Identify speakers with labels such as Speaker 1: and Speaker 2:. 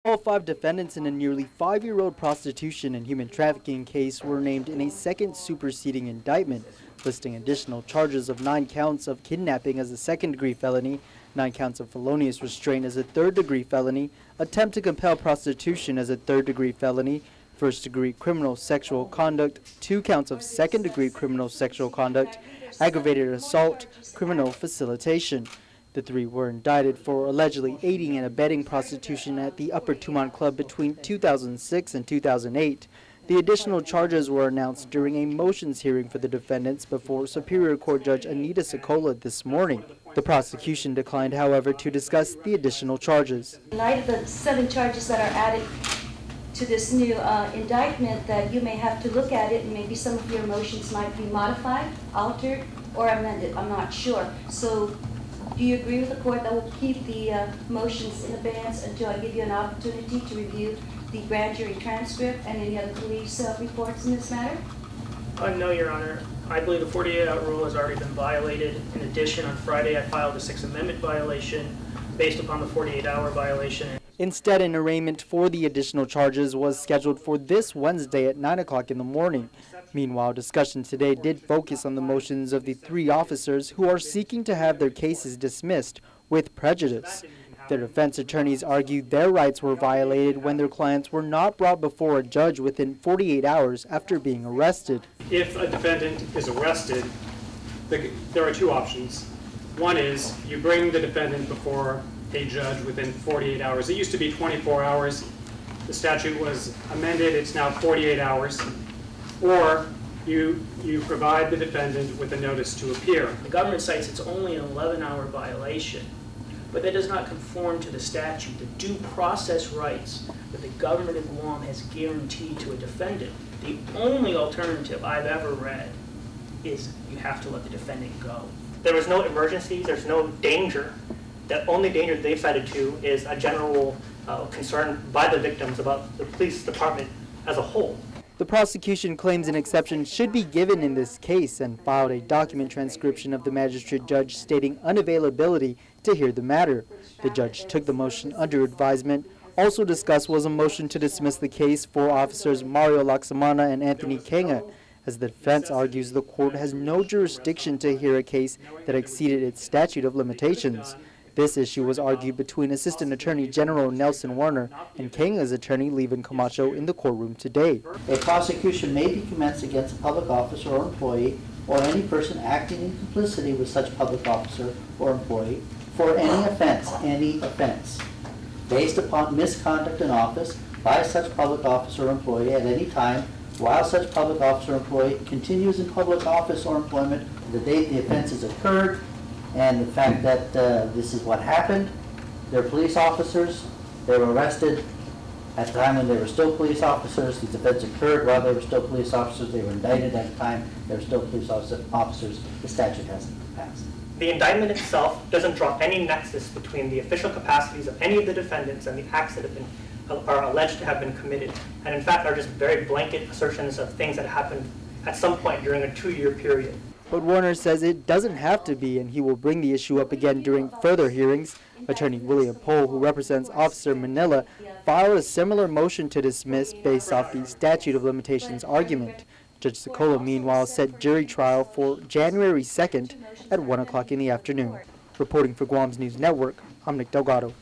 Speaker 1: All 5 defendants in a nearly 5-year-old prostitution and human trafficking case were named in a second superseding indictment, listing additional charges of 9 counts of kidnapping as a second-degree felony, 9 counts of felonious restraint as a third-degree felony, attempt to compel prostitution as a third-degree felony, first-degree criminal sexual conduct, 2 counts of second-degree criminal sexual conduct, aggravated assault, criminal facilitation. The 3 were indicted for allegedly aiding and abetting prostitution at the Upper Tumon Club between 2006 and 2008. The additional charges were announced during a motions hearing for the defendants before Superior Court Judge Anita Sokola this morning. The prosecution declined, however, to discuss the additional charges.
Speaker 2: In light of the 7 charges that are added to this new indictment, that you may have to look at it and maybe some of your motions might be modified, altered, or amended. I'm not sure. So do you agree with the court that we'll keep the motions in abeyance until I give you an opportunity to review the grand jury transcript and any other police reports in this matter?
Speaker 3: No, Your Honor. I believe the 48-hour rule has already been violated. In addition, on Friday I filed a 6th Amendment violation based upon the 48-hour violation.
Speaker 1: Instead, an arraignment for the additional charges was scheduled for this Wednesday at 9 o'clock in the morning. Meanwhile, discussion today did focus on the motions of the 3 officers who are seeking to have their cases dismissed with prejudice. Their defense attorneys argued their rights were violated when their clients were not brought before a judge within 48 hours after being arrested.
Speaker 4: If a defendant is arrested, there are 2 options. One is you bring the defendant before a judge within 48 hours. It used to be 24 hours. The statute was amended. It's now 48 hours. Or you provide the defendant with a notice to appear.
Speaker 3: The government cites it's only an 11-hour violation, but that does not conform to the statute. The due process rights that the government of Guam has guaranteed to a defendant, the only alternative I've ever read is you have to let the defendant go.
Speaker 5: There was no emergencies, there's no danger. The only danger they've cited to is a general concern by the victims about the police department as a whole.
Speaker 1: The prosecution claims an exception should be given in this case and filed a document transcription of the magistrate judge stating unavailability to hear the matter. The judge took the motion under advisement. Also discussed was a motion to dismiss the case for officers Mario Laksamana and Anthony Kenga, as the defense argues the court has no jurisdiction to hear a case that exceeded its statute of limitations. This issue was argued between Assistant Attorney General Nelson Warner and Kenga's attorney Levin Camacho in the courtroom today.
Speaker 6: A prosecution may be commenced against a public officer or employee or any person acting in complicity with such public officer or employee for any offense, based upon misconduct in office by such public officer or employee at any time while such public officer or employee continues in public office or employment the date the offense has occurred, and the fact that this is what happened. They're police officers. They were arrested at the time when they were still police officers. These events occurred while they were still police officers. They were indicted at the time they were still police officers. The statute hasn't passed.
Speaker 5: The indictment itself doesn't draw any nexus between the official capacities of any of the defendants and the acts that have been, are alleged to have been committed, and in fact are just very blanket assertions of things that happened at some point during a 2-year period.
Speaker 1: But Warner says it doesn't have to be, and he will bring the issue up again during further hearings. Attorney William Pohl, who represents Officer Manila, filed a similar motion to dismiss based off the statute of limitations argument. Judge Sokola, meanwhile, set jury trial for January 2nd at 1 o'clock in the afternoon. Reporting for Guam's News Network, I'm Nick Delgado.